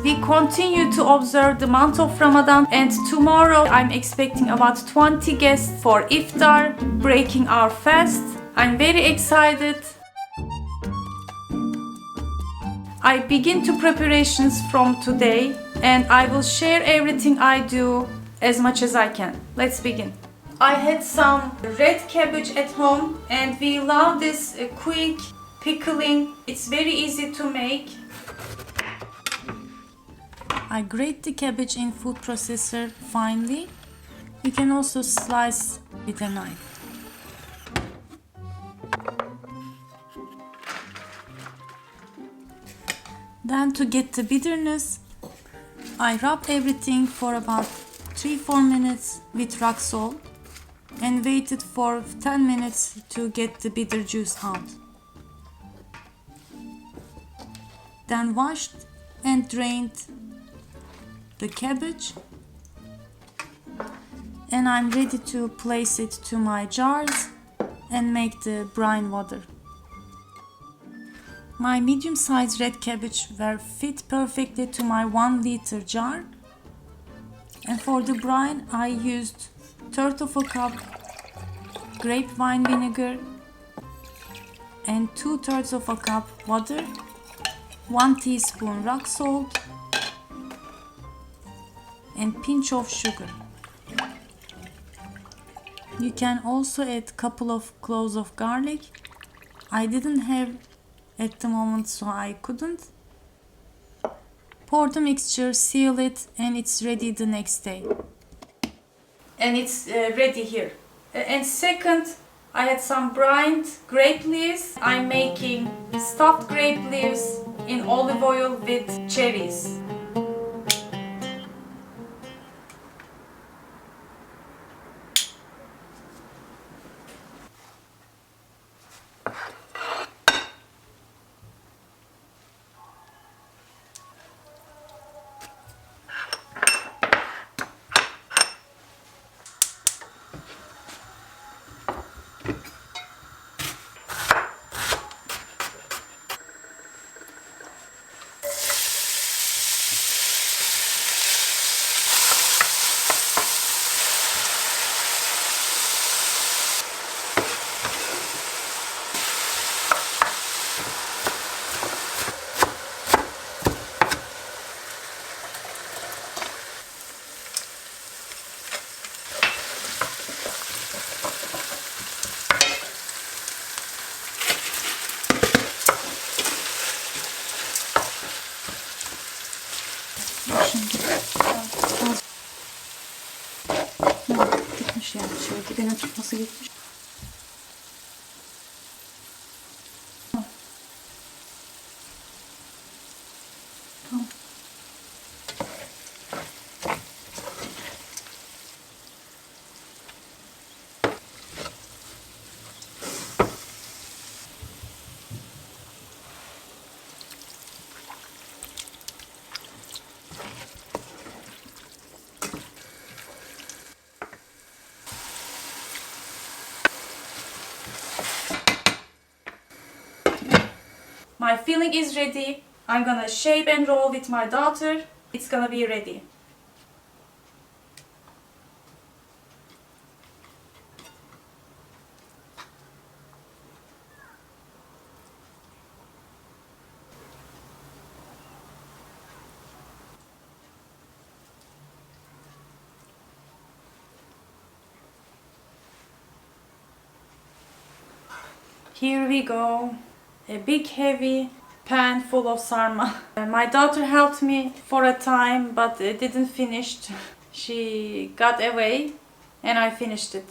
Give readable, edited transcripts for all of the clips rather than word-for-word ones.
We continue to observe the month of Ramadan, and tomorrow I'm expecting about 20 guests for Iftar, breaking our fast. I'm very excited. I begin to preparations from today, and I will share everything I do as much as I can. Let's begin. I had some red cabbage at home, and we love this quick pickling. It's very easy to make. I grate the cabbage in food processor finely. You can also slice with a knife. Then to get the bitterness, I rub everything for about 3-4 minutes with rock salt and waited for 10 minutes to get the bitter juice out. Then washed and drained the cabbage, and I'm ready to place it to my jars and make the brine water. My medium-sized red cabbage were fit perfectly to my 1-liter jar, and for the brine I used 1/3 of a cup grape wine vinegar and 2/3 of a cup water, 1 teaspoon rock salt and pinch of sugar. You can also add couple of cloves of garlic. I didn't have at the moment, so I couldn't. Pour the mixture, seal it, and it's ready the next day. And it's ready here. And second, I had some brined grape leaves. I'm making stuffed grape leaves in olive oil with cherries. Gitmiş yani şöyle dibine tutması gitmiş. Tamam. My filling is ready. I'm gonna shape and roll with my daughter. It's gonna be ready. Here we go. A big heavy pan full of sarma. My daughter helped me for a time, but didn't finish. She got away and I finished it.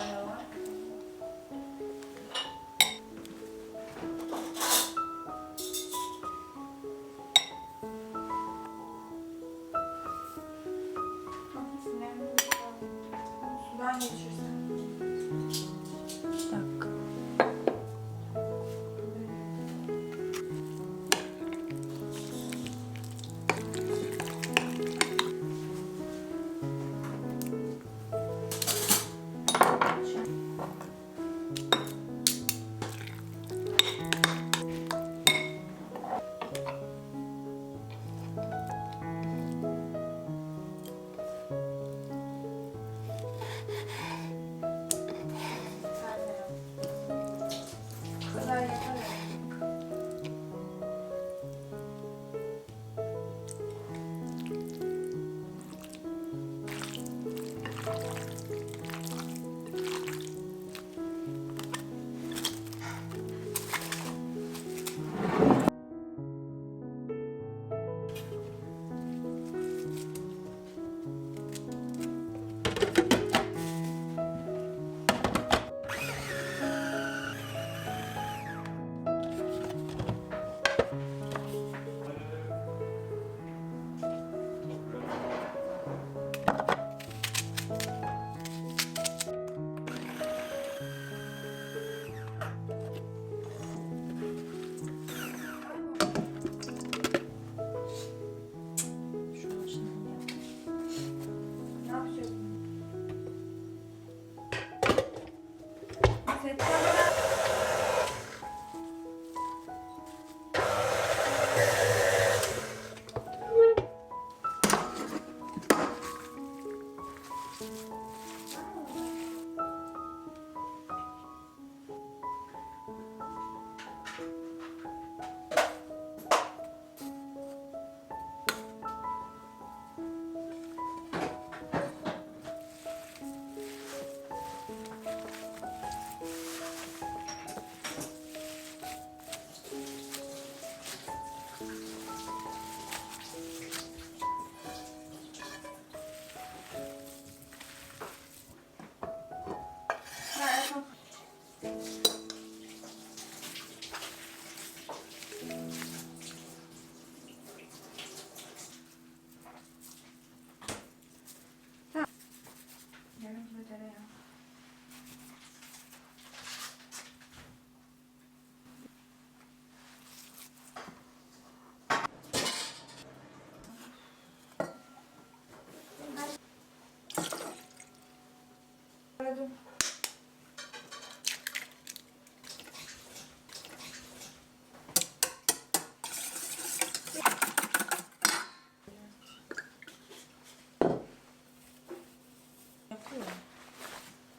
tane var. Sudan geçirsin. Bir dakika.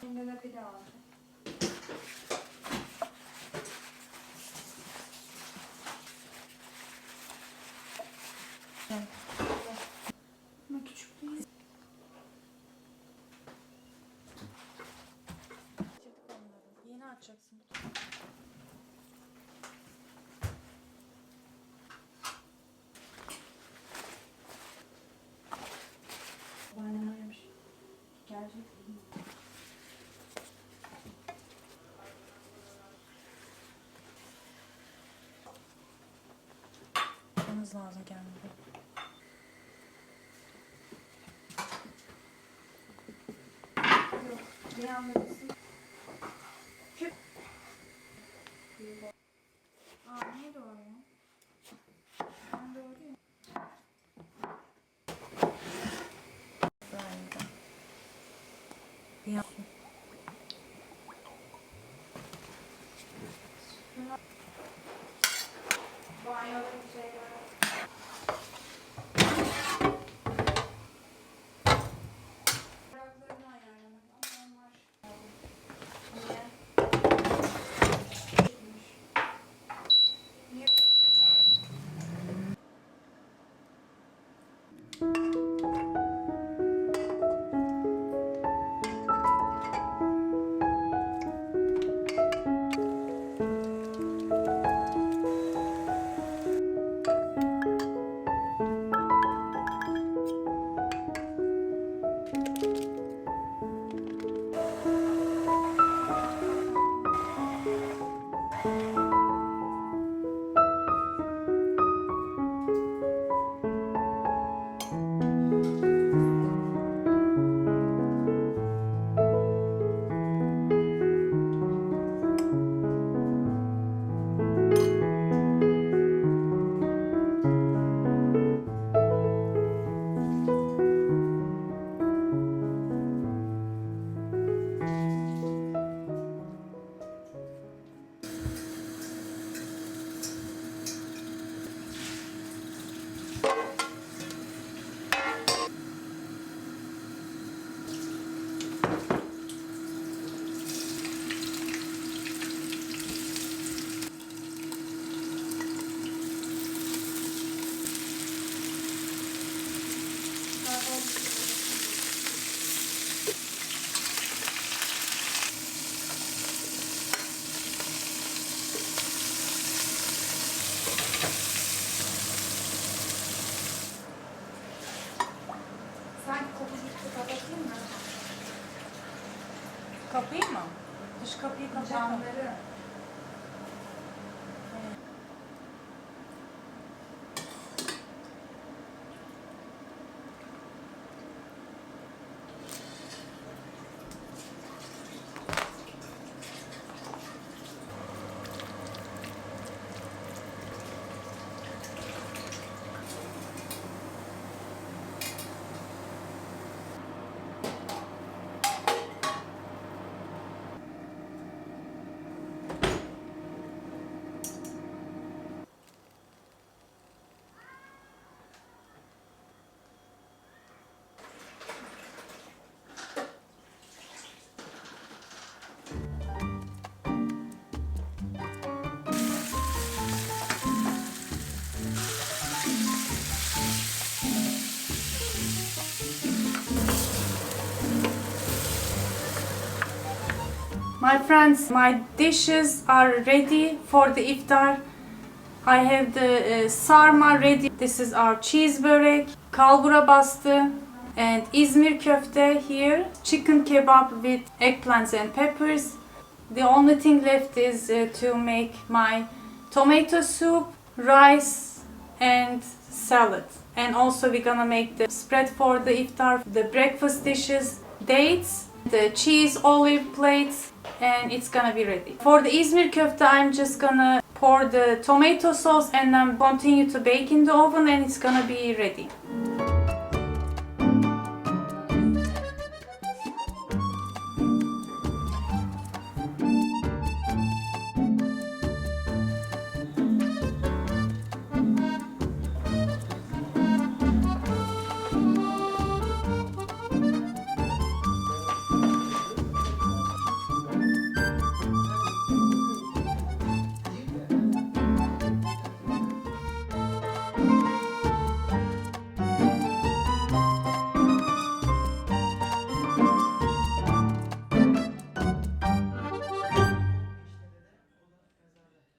Şimdi de pide alacağım. Evet. Ama küçük değil. Yeni açacaksın. Annem aramış. Gelecek. Yapmanız lazım kendinize. Yok, bir anlatırsın. Küp. Niye doğruyor? Ben doğruyum. Böyle. Bir yapayım. Banyoda bir şey var. Ayaklarını ayarlamak ama onlar Kapayım mı? Dış kapıyı kapayalım. My friends, my dishes are ready for the iftar. I have the sarma ready. This is our cheese borek, kalburabastı, and İzmir Köfte here. Chicken kebab with eggplants and peppers. The only thing left is to make my tomato soup, rice, and salad. And also we're gonna make the spread for the iftar, the breakfast dishes, dates, the cheese olive plates, and it's gonna be ready. For the İzmir Köfte, I'm just gonna pour the tomato sauce and then continue to bake in the oven, and it's gonna be ready.